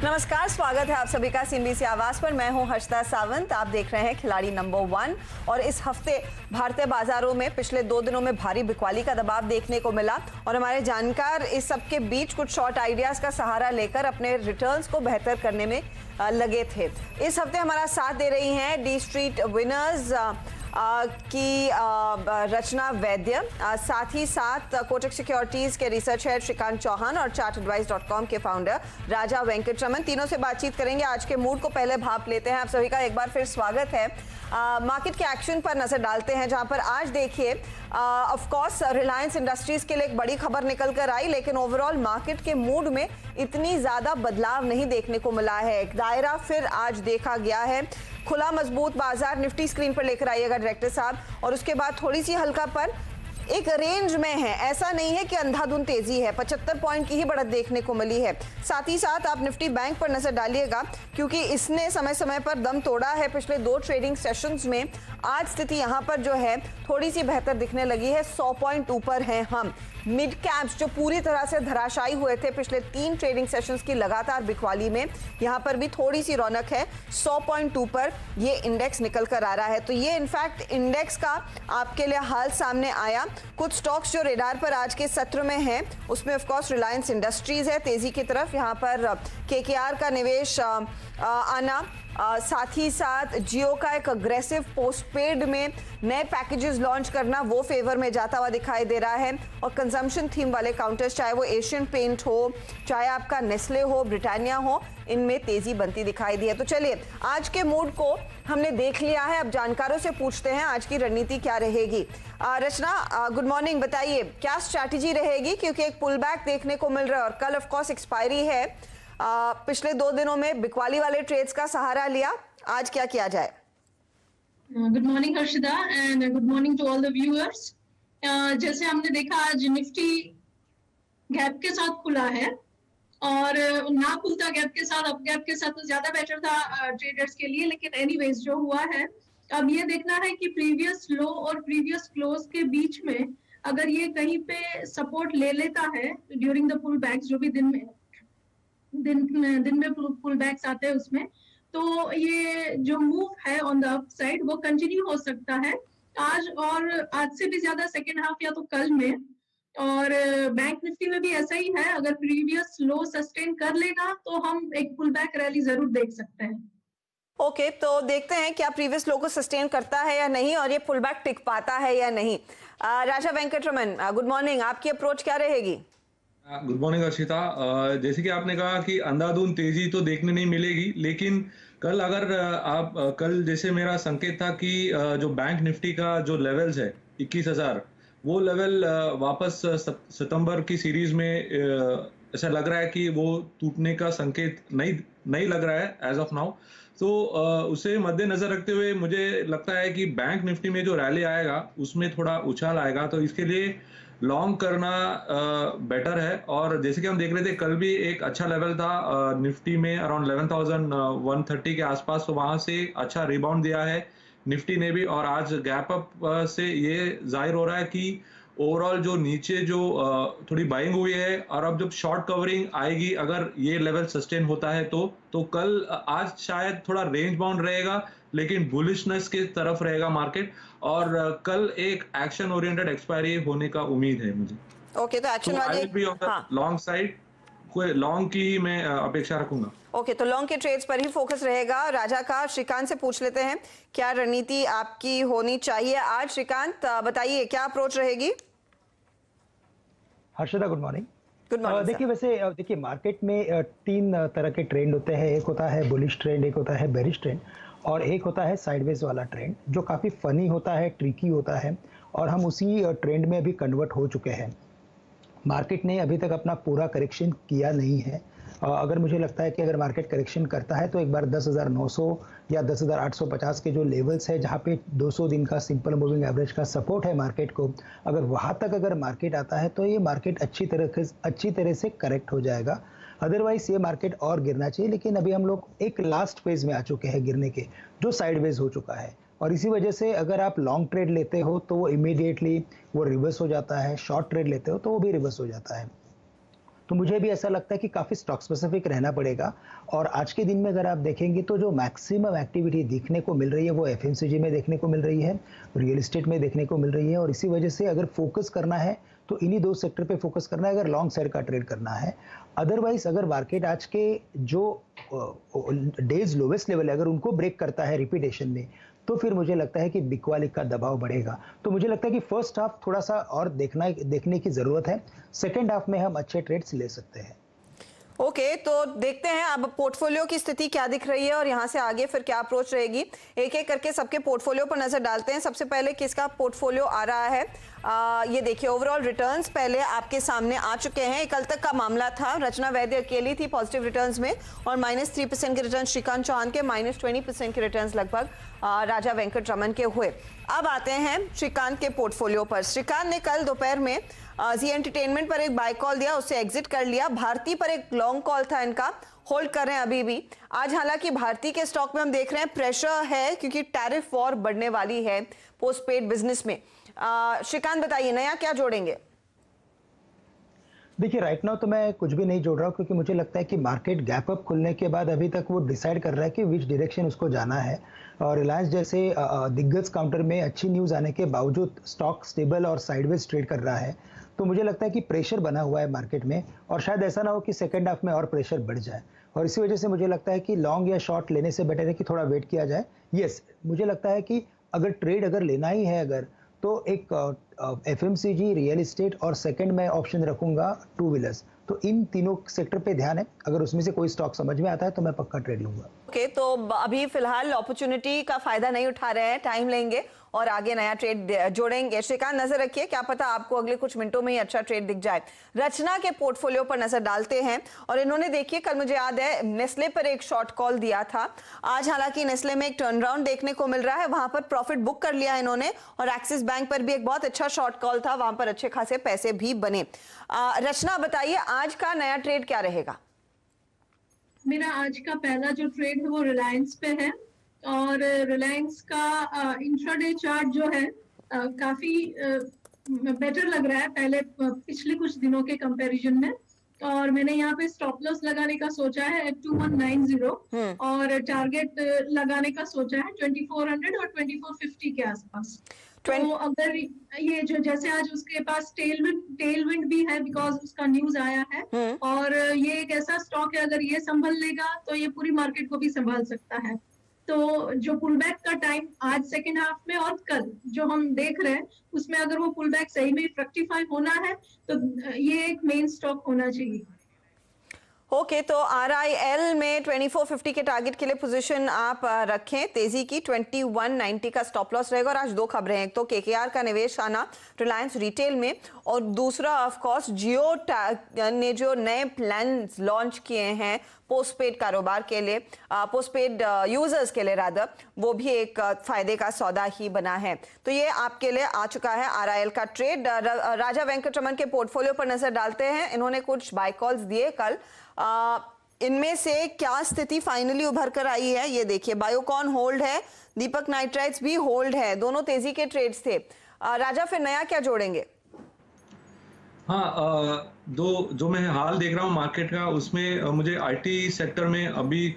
नमस्कार, स्वागत है आप सभी का सीएनबीसी आवाज पर। मैं हूं हर्षिता सावंत। आप देख रहे हैं खिलाड़ी नंबर 1। और इस हफ्ते भारतीय बाजारों में पिछले 2 दिनों में भारी बिकवाली का दबाव देखने को मिला और हमारे जानकार इस सब के बीच कुछ शॉर्ट आइडियाज का सहारा लेकर अपने रिटर्न्स को बेहतर करने में लगे थे। इस हफ्ते हमारा साथ दे रही हैं डी स्ट्रीट विनर्स की रचना वैद्य, साथ ही साथ कोटक सिक्योरिटीज के रिसर्च हेड श्रीकांत चौहान और chartadvice.com के फाउंडर राजा वेंकटरमन। तीनों से बातचीत करेंगे। आज के मूड को पहले भाप लेते हैं। आप सभी का एक बार फिर स्वागत है। मार्केट के एक्शन पर नजर डालते हैं, जहां पर आज देखिए ऑफ कोर्स रिलायंस इंडस्ट्रीज के लिए एक बड़ी खबर निकल कर आई, लेकिन ओवरऑल मार्केट के मूड में इतनी ज्यादा बदलाव नहीं देखने को मिला है। एक दायरा फिर आज देखा गया है। खुला मजबूत बाजार, निफ्टी स्क्रीन पर लेकर आइएगा डायरेक्टर साहब, और उसके बाद थोड़ी सी हल्का पर एक रेंज में है। ऐसा नहीं है कि अंधाधुंध तेजी है। 75 पॉइंट की ही बढ़त देखने को मिली है। साथ ही साथ आप निफ्टी बैंक पर नजर डालिएगा, क्योंकि इसने समय समय पर दम तोड़ा है पिछले 2 ट्रेडिंग सेशंस में। आज स्थिति यहां पर जो है थोड़ी सी बेहतर दिखने लगी है। 100 पॉइंट ऊपर हैं हम। मिड कैप्स जो पूरी तरह से धराशायी हुए थे पिछले 3 ट्रेडिंग सेशंस की लगातार बिकवाली में, यहां पर भी थोड़ी सी रौनक है। 100 पॉइंट ऊपर ये इंडेक्स निकल कर आ रहा है। तो ये इनफैक्ट इंडेक्स का आपके लिए हाल सामने आया। कुछ स्टॉक्स जो रेडार पर आज के सत्र में हैं, उसमें ऑफ कोर्स रिलायंस इंडस्ट्रीज है तेजी की तरफ। यहाँ पर केकेआर का निवेश आना, साथ ही साथ जियो का एक अग्रेसिव पोस्टपेड में नए पैकेजेस लॉन्च करना, वो फेवर में जाता हुआ दिखाई दे रहा है। और कंजम्पशन थीम वाले काउंटर्स, चाहे वो एशियन पेंट हो, चाहे आपका नेस्ले हो, ब्रिटानिया हो, इनमें तेजी बनती दिखाई दी है। तो चलिए, आज के मूड को हमने देख लिया है। अब जानकारों से पूछते हैं आज की रणनीति क्या रहेगी। रचना, गुड मॉर्निंग। बताइए क्या स्ट्रैटेजी रहेगी, क्योंकि एक पुल बैक देखने को मिल रहा है और कल ऑफ कोर्स एक्सपायरी है। पिछले 2 दिनों में बिकवाली वाले ट्रेड्स का सहारा लिया, आज क्या किया जाए? Good morning Harshita and good morning to all the viewers. जैसे हमने देखा, आज निफ्टी गैप के साथ खुला है और ना खुलता गैप के साथ, अप गैप के साथ तो ज्यादा बेटर था ट्रेडर्स के लिए। लेकिन एनीवेज जो हुआ है, अब ये देखना है कि प्रीवियस लो और प्रीवियस क्लोज के बीच में अगर ये कहीं पे सपोर्ट ले लेता है ड्यूरिंग द पुल बैक्स, जो भी दिन में पुल बैक्स आते हैं उसमें, तो ये जो मूव है ऑन द अप साइड वो कंटिन्यू हो सकता है आज, और आज से भी ज्यादा सेकेंड हाफ या तो कल में। और बैंक निफ्टी में भी ऐसा ही है, अगर प्रीवियस लो सस्टेन कर लेगा तो हम एक पुल बैक रैली जरूर देख सकते हैं। ओके, तो देखते हैं क्या प्रीवियस लो को सस्टेन करता है या नहीं, और ये पुल बैक टिक पाता है या नहीं। राजा वेंकटरमन, गुड मॉर्निंग। आपकी अप्रोच क्या रहेगी? Good morning Arshita. जैसे कि आपने कहा कि अंधाधुंध तेजी तो देखने नहीं मिलेगी, लेकिन कल अगर कल जैसे मेरा संकेत था कि जो बैंक निफ्टी का जो लेवल्स है 21,000, वो लेवल वापस सितंबर की सीरीज में ऐसा लग रहा है कि वो टूटने का संकेत नहीं लग रहा है एज ऑफ नाउ। तो उसे मद्देनजर रखते हुए मुझे लगता है कि बैंक निफ्टी में जो रैली आएगा उसमें थोड़ा उछाल आएगा, तो इसके लिए लॉन्ग करना बेटर है। और जैसे कि हम देख रहे थे, कल भी एक अच्छा लेवल था निफ्टी में अराउंड 11,130 के आसपास, तो वहां से अच्छा रिबाउंड दिया है निफ्टी ने भी। और आज गैप अप से ये जाहिर हो रहा है कि ओवरऑल जो नीचे जो थोड़ी बाइंग हुई है, और अब जब शॉर्ट कवरिंग आएगी, अगर ये लेवल सस्टेन होता है तो कल आज शायद थोड़ा रेंज बाउंड रहेगा, लेकिन बुलिशनेस की तरफ रहेगा मार्केट। और कल एक एक्शन ओरिएंटेड एक्सपायरी होने का उम्मीद है मुझे। ओके, तो एक्शन वाले लॉन्ग साइड, कोई लॉन्ग की ही मैं अपेक्षा रखूंगा। ओके, तो लॉन्ग के ट्रेड्स पर ही फोकस रहेगा। राजा का श्रीकांत से पूछ लेते हैं क्या रणनीति आपकी होनी चाहिए आज। श्रीकांत, बताइए क्या अप्रोच रहेगी? Harshada, good morning. Good morning. देखिए मार्केट में 3 तरह के ट्रेंड होते हैं। एक होता है बुलिश ट्रेंड, एक होता है बेरिश ट्रेंड, और एक होता है साइडवेज वाला ट्रेंड, जो काफ़ी फनी होता है, ट्रिकी होता है, और हम उसी ट्रेंड में अभी कन्वर्ट हो चुके हैं। मार्केट ने अभी तक अपना पूरा करेक्शन किया नहीं है। अगर मुझे लगता है कि अगर मार्केट करेक्शन करता है तो एक बार 10,900 या 10,850 के जो लेवल्स है, जहाँ पे 200 दिन का सिंपल मूविंग एवरेज का सपोर्ट है मार्केट को, अगर वहाँ तक अगर मार्केट आता है तो ये मार्केट अच्छी तरह से करेक्ट हो जाएगा। अदरवाइज ये मार्केट और गिरना चाहिए, लेकिन अभी हम लोग एक लास्ट फेज में आ चुके हैं गिरने के, जो साइडवेज हो चुका है। और इसी वजह से अगर आप लॉन्ग ट्रेड लेते हो तो वो इमीडिएटली वो रिवर्स हो जाता है, शॉर्ट ट्रेड लेते हो तो वो भी रिवर्स हो जाता है। तो मुझे भी ऐसा लगता है कि काफ़ी स्टॉक स्पेसिफिक रहना पड़ेगा। और आज के दिन में अगर आप देखेंगे तो जो मैक्सिमम एक्टिविटी देखने को मिल रही है वो एफएमसीजी में देखने को मिल रही है, रियल एस्टेट में देखने को मिल रही है। और इसी वजह से अगर फोकस करना है तो इन्हीं दो सेक्टर पे फोकस करना है अगर लॉन्ग साइड का ट्रेड करना है। अदरवाइज अगर मार्केट आज के जो डेज लोवेस्ट लेवल है अगर उनको ब्रेक करता है रिपीटेशन में, तो फिर मुझे लगता है कि बिकवाली का दबाव बढ़ेगा। तो मुझे लगता है कि फर्स्ट हाफ थोड़ा सा और देखने की ज़रूरत है, सेकेंड हाफ में हम अच्छे ट्रेड्स ले सकते हैं। ओके, तो देखते हैं अब पोर्टफोलियो की स्थिति क्या दिख रही है और यहाँ से आगे फिर क्या अप्रोच रहेगी। एक एक करके सबके पोर्टफोलियो पर नजर डालते हैं। सबसे पहले किसका पोर्टफोलियो आ रहा है, ये देखिए ओवरऑल रिटर्न्स पहले आपके सामने आ चुके हैं। कल तक का मामला था, रचना वैद्य अकेली थी पॉजिटिव रिटर्न्स में और -3% के रिटर्न श्रीकांत चौहान के, -20% के रिटर्न्स लगभग राजा वेंकट रमन के हुए। अब आते हैं श्रीकांत के पोर्टफोलियो पर। श्रीकांत ने कल दोपहर में जी एंटरटेनमेंट पर एक बाय कॉल दिया, उससे एग्जिट कर लिया। भारती पर एक लॉन्ग कॉल था इनका, होल्ड कर रहे हैं अभी भी। आज हालांकि भारती के स्टॉक में हम देख रहे हैं प्रेशर है क्योंकि टैरिफ वॉर बढ़ने वाली है पोस्टपेड बिजनेस में। श्रीकांत बताइए नया क्या जोड़ेंगे? देखिए राइट नाउ तो मैं कुछ भी नहीं जोड़ रहा हूँ क्योंकि मुझे लगता है कि मार्केट गैप अप खुलने के बाद अभी तक वो डिसाइड कर रहा है कि विच डायरेक्शन उसको जाना है। और रिलायंस जैसे दिग्गज काउंटर में अच्छी न्यूज़ आने के बावजूद स्टॉक स्टेबल और साइडवेज ट्रेड कर रहा है। तो मुझे लगता है कि प्रेशर बना हुआ है मार्केट में और शायद ऐसा ना हो कि सेकेंड हाफ में और प्रेशर बढ़ जाए। और इसी वजह से मुझे लगता है कि लॉन्ग या शॉर्ट लेने से बेटर है कि थोड़ा वेट किया जाए। यस, मुझे लगता है कि अगर ट्रेड अगर लेना ही है अगर तो एक एफएमसीजी, रियल एस्टेट और सेकंड में ऑप्शन रखूंगा टू व्हीलर्स। तो इन तीनों सेक्टर पे ध्यान है, अगर उसमें से कोई स्टॉक समझ में आता है तो मैं पक्का ट्रेड लूंगा। ओके, तो अभी फिलहाल अपॉर्चुनिटी का फायदा नहीं उठा रहे हैं, टाइम लेंगे और आगे नया ट्रेड जोड़ेंगे। श्रीकांत नजर रखिए, क्या पता आपको अगले कुछ मिनटों में ही अच्छा ट्रेड दिख जाए। रचना के पोर्टफोलियो पर नजर डालते हैं और इन्होंने देखिए कल मुझे याद है नेस्ले पर एक शॉर्ट कॉल दिया था। आज हालांकि नेस्ले में एक टर्न राउंड देखने को मिल रहा है, वहां पर प्रॉफिट बुक कर लिया इन्होंने और एक्सिस बैंक पर भी एक बहुत अच्छा शॉर्ट कॉल था, वहां पर अच्छे खासे पैसे भी बने। रचना बताइए आज का नया ट्रेड क्या रहेगा? मेरा आज का पहला जो ट्रेड है वो रिलायंस पे है और रिलायंस का इंट्राडे चार्ट जो है काफी बेटर लग रहा है पहले पिछले कुछ दिनों के कंपैरिजन में। और मैंने यहाँ पे स्टॉप लॉस लगाने का सोचा है 2190 और टारगेट लगाने का सोचा है 2400 और 2450 के आसपास। तो अगर ये जो जैसे आज उसके पास टेलविंड भी है बिकॉज उसका न्यूज आया है और ये एक ऐसा स्टॉक है अगर ये संभल लेगा तो ये पूरी मार्केट को भी संभाल सकता है। तो जो पुल बैक का टाइम आज सेकेंड हाफ में और कल जो हम देख रहे हैं उसमें अगर वो पुल बैक सही में फ्रक्टिफाई होना है तो ये एक मेन स्टॉक होना चाहिए। ओके, तो RIL में 2450 के टारगेट के लिए पोजीशन आप रखें। तेजी की 2190 का स्टॉप लॉस रहेगा। और आज दो खबरें हैं, एक तो KKR का निवेश आना रिलायंस रिटेल में और दूसरा ऑफ कोर्स जियो ने जो नए प्लान लॉन्च किए हैं पोस्टपेड कारोबार के लिए, पोस्टपेड यूजर्स के लिए रादर, वो भी एक फायदे का सौदा ही बना है। तो ये आपके लिए आ चुका है RIL का ट्रेड। राजा वेंकटरमन के पोर्टफोलियो पर नजर डालते हैं। इन्होंने कुछ बाय कॉल्स दिए कल, इनमें से क्या स्थिति फाइनली उभर कर आई है ये देखिए। बायोकॉन होल्ड है, दीपक नाइट्राइट्स भी होल्ड है, दोनों तेजी के ट्रेड्स थे। राजा फिर नया क्या जोड़ेंगे? हाँ, जो मैं हाल देख रहा हूँ मार्केट का उसमें मुझे आईटी सेक्टर में अभी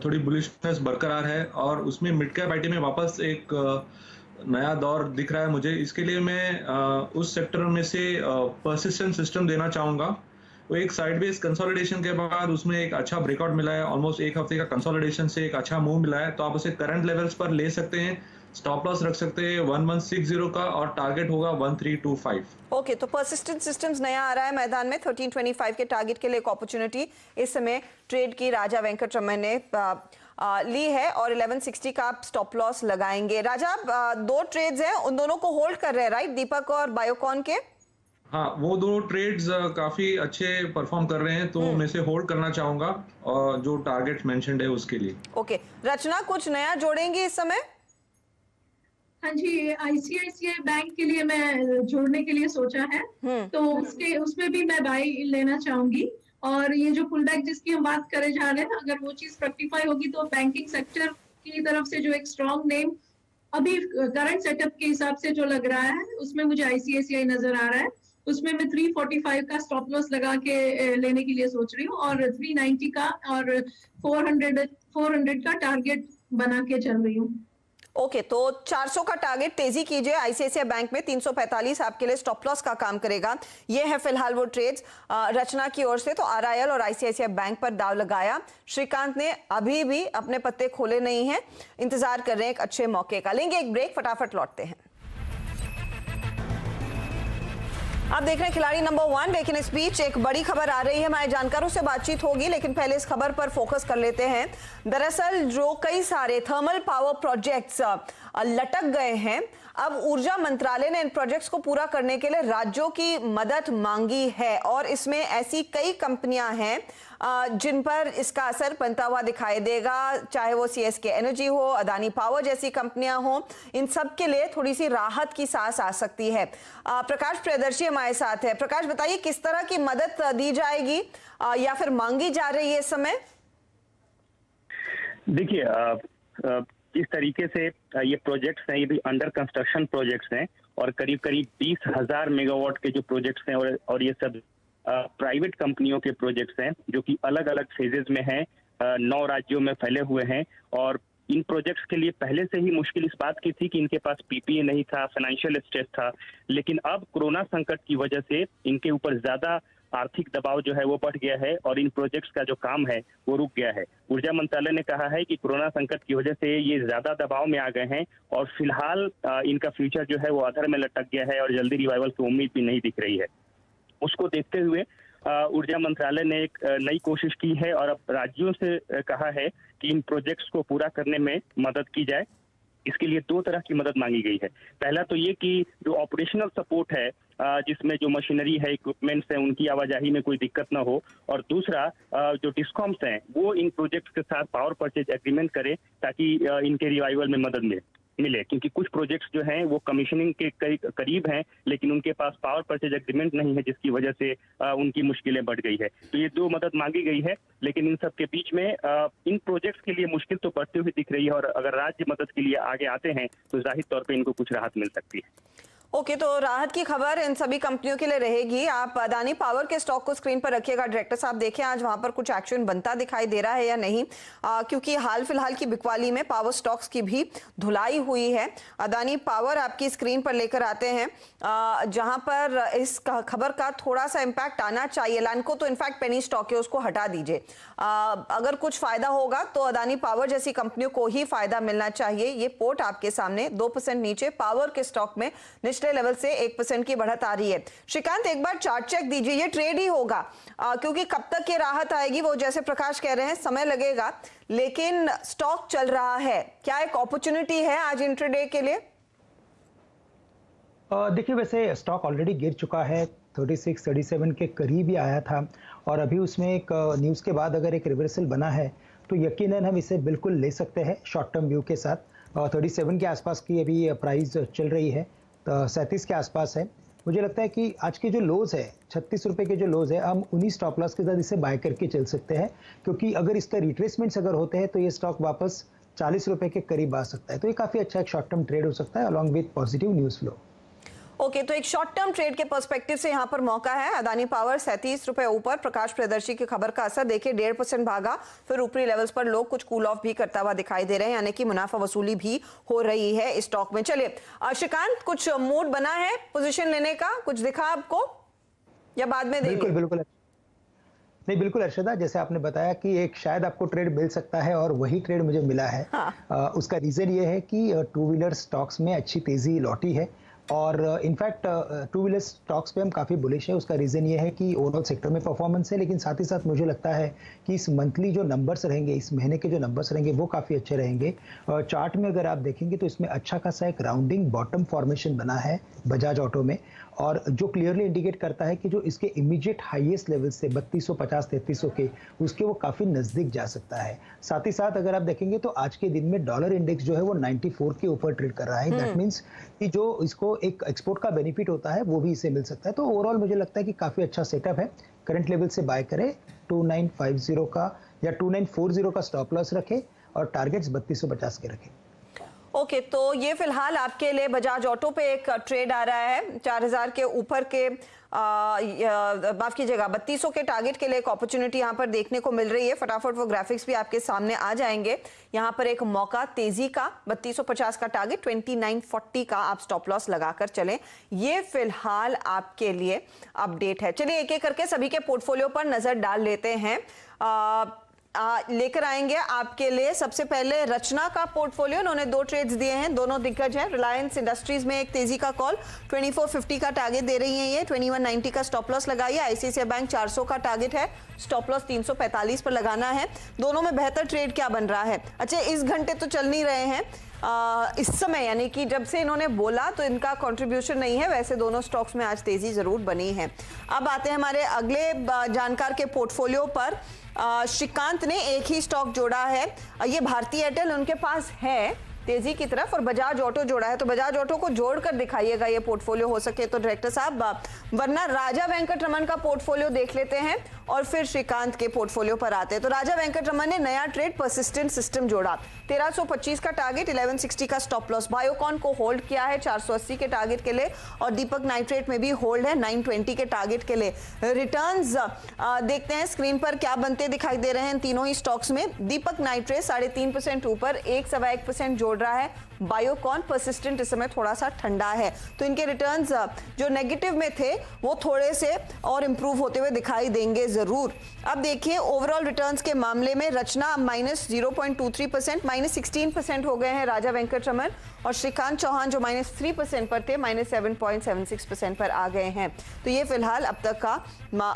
थोड़ी बुलिशनेस बरकरार है और उसमें मिड कैप आईटी में वापस एक नया दौर दिख रहा है मुझे। इसके लिए मैं उस सेक्टर में से परसिस्टेंट सिस्टम देना चाहूँगा। वो एक साइडवेज कंसोलिडेशन के बाद उसमें एक अच्छा ब्रेकआउट मिला है, ऑलमोस्ट एक हफ्ते का कंसोलिडेशन से एक अच्छा मूव मिला है, तो आप उसे करंट लेवल्स पर ले सकते हैं। स्टॉप लॉस रख सकते हैं 1160 का और टारगेट होगा 1325। ओके, तो परसिस्टेंट सिस्टम्स नया आ रहा है मैदान में। 1325 के टारगेट के लिए एक अपॉर्चुनिटी इस समय ट्रेड की राजा वेंकटरमन ने ली है और 1160 का आप स्टॉप लॉस लगाएंगे। राजा, दो ट्रेड्स हैं, उन दोनों को होल्ड कर रहे हैं राइट, दीपक और बायोकॉन के? हाँ, वो दो ट्रेड्स काफी अच्छे परफॉर्म कर रहे हैं, तो मैं इसे होल्ड करना चाहूंगा और जो टारगेट मेंशन्ड है उसके लिए। ओके, रचना कुछ नया जोड़ेंगे इस समय? हाँ जी, आईसीआईसीआई बैंक के लिए मैं जोड़ने के लिए सोचा है तो उसमें भी मैं बाय लेना चाहूंगी। और ये जो पुल बैक जिसकी हम बात करे जा रहे हैं, अगर वो चीज फ्रक्टिफाई होगी तो बैंकिंग सेक्टर की तरफ से जो एक स्ट्रॉन्ग नेम अभी करंट सेटअप के हिसाब से जो लग रहा है उसमें मुझे आईसीआईसीआई नजर आ रहा है। उसमें मैं 345 का स्टॉप लॉस लगा के लेने के लिए सोच रही हूँ, और 390 का और 400 का टारगेट बना के चल रही हूँ। ओके, तो 400 का टारगेट तेजी कीजिए। आईसीआईसीआई बैंक में 345 आपके लिए स्टॉप लॉस का काम करेगा। ये है फिलहाल वो ट्रेड्स रचना की ओर से। तो आरआईएल और आईसीआईसीआई बैंक पर दाव लगाया। श्रीकांत ने अभी भी अपने पत्ते खोले नहीं हैं, इंतजार कर रहे हैं एक अच्छे मौके का। लेंगे एक ब्रेक, फटाफट लौटते हैं। आप देख रहे हैं खिलाड़ी नंबर 1, लेकिन इस बीच एक बड़ी खबर आ रही है। हमारे जानकारों से बातचीत होगी, लेकिन पहले इस खबर पर फोकस कर लेते हैं। दरअसल जो कई सारे थर्मल पावर प्रोजेक्ट्स लटक गए हैं, अब ऊर्जा मंत्रालय ने इन प्रोजेक्ट्स को पूरा करने के लिए राज्यों की मदद मांगी है, और इसमें ऐसी कई कंपनियां हैं जिन पर इसका असर बनता हुआ दिखाई देगा, चाहे वो सीएसके एनर्जी हो, अदानी पावर जैसी कंपनियां हो। इन सब के लिए थोड़ी सी राहत की सांस आ सकती है। प्रकाश प्रियदर्शी हमारे साथ है। प्रकाश, बताइए किस तरह की मदद दी जाएगी या फिर मांगी जा रही है इस समय? देखिए, जिस तरीके से ये प्रोजेक्ट्स हैं, ये भी अंडर कंस्ट्रक्शन प्रोजेक्ट्स हैं, और करीब करीब 20,000 मेगावाट के जो प्रोजेक्ट्स हैं, और ये सब प्राइवेट कंपनियों के प्रोजेक्ट्स हैं जो कि अलग अलग फेजेस में हैं, 9 राज्यों में फैले हुए हैं। और इन प्रोजेक्ट्स के लिए पहले से ही मुश्किल इस बात की थी कि इनके पास पीपीए नहीं था, फाइनेंशियल स्ट्रेस था, लेकिन अब कोरोना संकट की वजह से इनके ऊपर ज्यादा आर्थिक दबाव जो है वो बढ़ गया है, और इन प्रोजेक्ट्स का जो काम है वो रुक गया है। ऊर्जा मंत्रालय ने कहा है कि कोरोना संकट की वजह से ये ज्यादा दबाव में आ गए हैं, और फिलहाल इनका फ्यूचर जो है वो अधर में लटक गया है, और जल्दी रिवाइवल की उम्मीद भी नहीं दिख रही है। उसको देखते हुए ऊर्जा मंत्रालय ने एक नई कोशिश की है, और अब राज्यों से कहा है कि इन प्रोजेक्ट्स को पूरा करने में मदद की जाए। इसके लिए 2 तरह की मदद मांगी गई है। पहला तो ये कि जो ऑपरेशनल सपोर्ट है, जिसमें जो मशीनरी है, इक्विपमेंट्स हैं, उनकी आवाजाही में कोई दिक्कत ना हो, और दूसरा जो डिस्कॉम्स हैं वो इन प्रोजेक्ट्स के साथ पावर परचेज एग्रीमेंट करें, ताकि इनके रिवाइवल में मदद मिले। क्योंकि कुछ प्रोजेक्ट्स जो हैं वो कमीशनिंग के करीब हैं, लेकिन उनके पास पावर परचेज एग्रीमेंट नहीं है, जिसकी वजह से उनकी मुश्किलें बढ़ गई है। तो ये 2 मदद मांगी गई है, लेकिन इन सब के बीच में इन प्रोजेक्ट्स के लिए मुश्किल तो बढ़ती हुई दिख रही है, और अगर राज्य मदद के लिए आगे आते हैं तो जाहिर तौर पर इनको कुछ राहत मिल सकती है। ओके, तो राहत की खबर इन सभी कंपनियों के लिए रहेगी। आप अदानी पावर के स्टॉक को स्क्रीन पर रखिएगा। डायरेक्टर साहब, देखें आज वहां पर कुछ एक्शन बनता दिखाई दे रहा है या नहीं, क्योंकि हाल फिलहाल की बिकवाली में पावर स्टॉक्स की भी धुलाई हुई है। अदानी पावर आपकी स्क्रीन पर लेकर आते हैं, जहां पर इस खबर का थोड़ा सा इम्पैक्ट आना चाहिए। लैंडको तो इनफैक्ट पेनी स्टॉक है, उसको हटा दीजिए। अगर कुछ फायदा होगा तो अदानी पावर जैसी कंपनियों को ही फायदा मिलना चाहिए। ये पोर्ट आपके सामने 2% नीचे पावर के स्टॉक में निचले लेवल से 1% की बढ़त आ रही है। श्रीकांत, एक बार चार्ट चेक दीजिए। ये ट्रेड ही होगा, क्योंकि कब तक ये राहत आएगी वो जैसे प्रकाश कह रहे हैं समय लगेगा, लेकिन स्टॉक चल रहा है। क्या एक अपॉर्चुनिटी है आज इंट्राडे के लिए? देखिए, वैसे स्टॉक ऑलरेडी गिर चुका है, 36-37 के करीब ही आया था, और अभी उसमें एक न्यूज़ के बाद अगर एक रिवर्सल बना है तो यकीनन हम इसे बिल्कुल ले सकते हैं शॉर्ट टर्म व्यू के साथ। 37 के आसपास की अभी प्राइस चल रही है, 37 के आसपास है। मुझे लगता है कि आज के जो लोज है, 36 रुपए के जो लोज है, हम उन्हीं स्टॉप लॉस के साथ इसे बाय करके चल सकते हैं, क्योंकि अगर इसका रिट्रेसमेंट्स अगर होते हैं तो ये स्टॉक वापस 40 रुपए के करीब आ सकता है। तो ये काफ़ी अच्छा एक शॉर्ट टर्म ट्रेड हो सकता है along with positive news flow. Okay, तो एक शॉर्ट टर्म ट्रेड के पर्सपेक्टिव से यहाँ पर मौका है। अदानी पावर 37 रुपए ऊपर, प्रकाश प्रियदर्शी की खबर का असर देखिए 1.5% भागा, फिर ऊपरी लेवल्स पर लोग कुछ कूल ऑफ भी करता हुआ दिखाई दे रहे हैं, यानी कि मुनाफा वसूली भी हो रही है इस स्टॉक में। चलिए श्रीकांत, कुछ मूड बना है पोजीशन लेने का, कुछ दिखा आपको या बाद में देंगे? बिल्कुल नहीं, बिल्कुल अर्शदा, जैसे आपने बताया कि एक शायद आपको ट्रेड मिल सकता है, और वही ट्रेड मुझे मिला है। हाँ। उसका रीजन ये है कि 2 व्हीलर स्टॉक्स में अच्छी तेजी लौटी है, और इनफैक्ट 2 व्हीलर स्टॉक्स पे हम काफ़ी बुलिश है। उसका रीज़न ये है कि ओवरऑल सेक्टर में परफॉर्मेंस है, लेकिन साथ ही साथ मुझे लगता है कि इस मंथली जो नंबर्स रहेंगे, इस महीने के जो नंबर्स रहेंगे वो काफ़ी अच्छे रहेंगे। चार्ट में अगर आप देखेंगे तो इसमें अच्छा खासा एक राउंडिंग बॉटम फॉर्मेशन बना है बजाज ऑटो में, और जो क्लियरली इंडिकेट करता है कि जो इसके इमीडिएट हाईएस्ट लेवल से 3250-3300 के, उसके वो काफ़ी नज़दीक जा सकता है। साथ ही साथ अगर आप देखेंगे तो आज के दिन में डॉलर इंडेक्स जो है वो 94 के ऊपर ट्रेड कर रहा है। दैट मीन्स कि जो इसको एक एक्सपोर्ट का बेनिफिट होता है वो भी इसे मिल सकता है। तो ओवरऑल मुझे लगता है कि काफ़ी अच्छा सेटअप है। करंट लेवल से बाय करें, 2950 का या 2940 का स्टॉप लॉस रखें, और टारगेट्स 3250 के रखें। ओके, तो ये फिलहाल आपके लिए बजाज ऑटो पे एक ट्रेड आ रहा है 4000 के ऊपर के, माफ कीजिएगा 3200 के टारगेट के लिए एक अपॉर्चुनिटी यहाँ पर देखने को मिल रही है। फटाफट वो ग्राफिक्स भी आपके सामने आ जाएंगे। यहाँ पर एक मौका तेजी का 3250 का टारगेट, 2940 का आप स्टॉप लॉस लगाकर चलें। ये फिलहाल आपके लिए अपडेट है। चलिए एक एक करके सभी के पोर्टफोलियो पर नजर डाल लेते हैं। लेकर आएंगे आपके लिए सबसे पहले रचना का पोर्टफोलियो। उन्होंने 2 ट्रेड्स दिए हैं, दोनों दिग्गज हैं। रिलायंस इंडस्ट्रीज में एक तेजी का कॉल, 2450 का टारगेट दे रही है ये, 2190 का स्टॉप लॉस लगाइए। आईसीआईसीआई बैंक 400 का टारगेट है, स्टॉप लॉस 345 पर लगाना है। दोनों में बेहतर ट्रेड क्या बन रहा है? अच्छा, इस घंटे तो चल नहीं रहे हैं इस समय, यानी कि जब से इन्होंने बोला तो इनका कंट्रीब्यूशन नहीं है। वैसे दोनों स्टॉक्स में आज तेजी जरूर बनी है। अब आते हैं हमारे अगले जानकार के पोर्टफोलियो पर। श्रीकांत ने एक ही स्टॉक जोड़ा है, ये भारती एयरटेल उनके पास है तेजी की तरफ, और बजाज ऑटो जोड़ा है। तो बजाज ऑटो को जोड़कर दिखाइएगा ये पोर्टफोलियो हो सके तो डायरेक्टर साहब, वरना राजा वेंकटरमन का पोर्टफोलियो देख लेते हैं और फिर श्रीकांत के पोर्टफोलियो पर आते हैं। तो राजा वेंकटरमन ने नया ट्रेड परसिस्टेंट सिस्टम जोड़ा, 1325 का टारगेट, 1160 का स्टॉप लॉस। बायोकॉन को होल्ड किया है 480 के टारगेट के लिए, और दीपक नाइट्रेट में भी होल्ड है 920 के टारगेट के लिए। रिटर्न्स देखते हैं स्क्रीन पर क्या बनते दिखाई दे रहे हैं तीनों ही स्टॉक्स में। दीपक नाइट्रेट 3.5% ऊपर, 1.1% जोड़ रहा है। बायोकॉन परसिस्टेंट इस समय थोड़ा सा ठंडा है, तो इनके रिटर्न्स जो नेगेटिव में थे वो थोड़े से और इंप्रूव होते हुए दिखाई देंगे जरूर। अब देखिए ओवरऑल रिटर्न्स के मामले में रचना -0.23%, -16% हो गए हैं राजा वेंकटरमन, और श्रीकांत चौहान जो -3% पर थे -7.76% पर आ गए हैं। तो ये फिलहाल अब तक का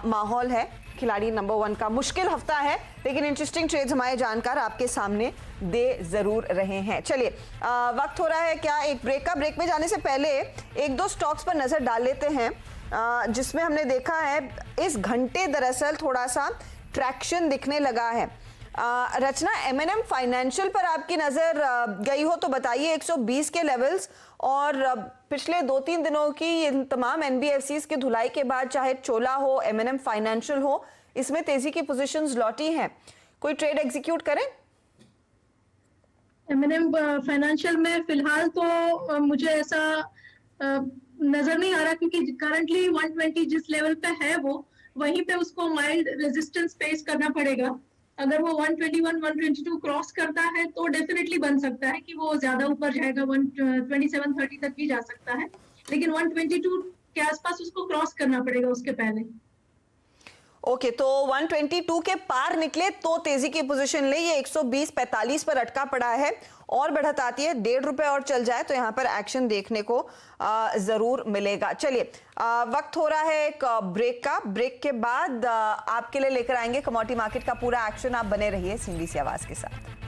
माहौल है खिलाड़ी नंबर 1 का। मुश्किल हफ्ता है लेकिन इंटरेस्टिंग ट्रेड्स हमारे जानकार आपके सामने दे जरूर रहे हैं। चलिए वक्त हो रहा है क्या एक ब्रेक का। ब्रेक में जाने से पहले 1-2 स्टॉक्स पर नजर डाल लेते हैं जिसमें हमने देखा है इस घंटे दरअसल थोड़ा सा ट्रैक्शन दिखने लगा है। रचना, M&M फाइनेंशियल पर आपकी नजर गई हो तो बताइए। 120 के लेवल्स, और पिछले 2-3 दिनों की इन तमाम NBFCs की धुलाई के बाद चाहे चोला हो, M&M फाइनेंशियल हो, इसमें तेजी की पोजीशंस लौटी हैं। कोई ट्रेड एग्जीक्यूट करें? M&M फाइनेंशियल में फिलहाल तो मुझे ऐसा नजर नहीं आ रहा, क्योंकि करंटली 120 जिस लेवल पे है वो वहीं पे उसको माइल्ड रेजिस्टेंस फेस करना पड़ेगा। अगर वो 121, 122 क्रॉस करता है तो डेफिनेटली बन सकता है कि वो ज्यादा ऊपर जाएगा, 127.30 तक भी जा सकता है, लेकिन 122 के आसपास उसको क्रॉस करना पड़ेगा उसके पहले। ओके, तो 122 के पार निकले तो तेजी की पोजीशन ले। ये 120.45 पर अटका पड़ा है, और बढ़त आती है, ₹1.5 और चल जाए तो यहाँ पर एक्शन देखने को जरूर मिलेगा। चलिए वक्त हो रहा है एक ब्रेक का। ब्रेक के बाद आपके लिए लेकर आएंगे कमोडिटी मार्केट का पूरा एक्शन। आप बने रहिए CNBC आवाज के साथ।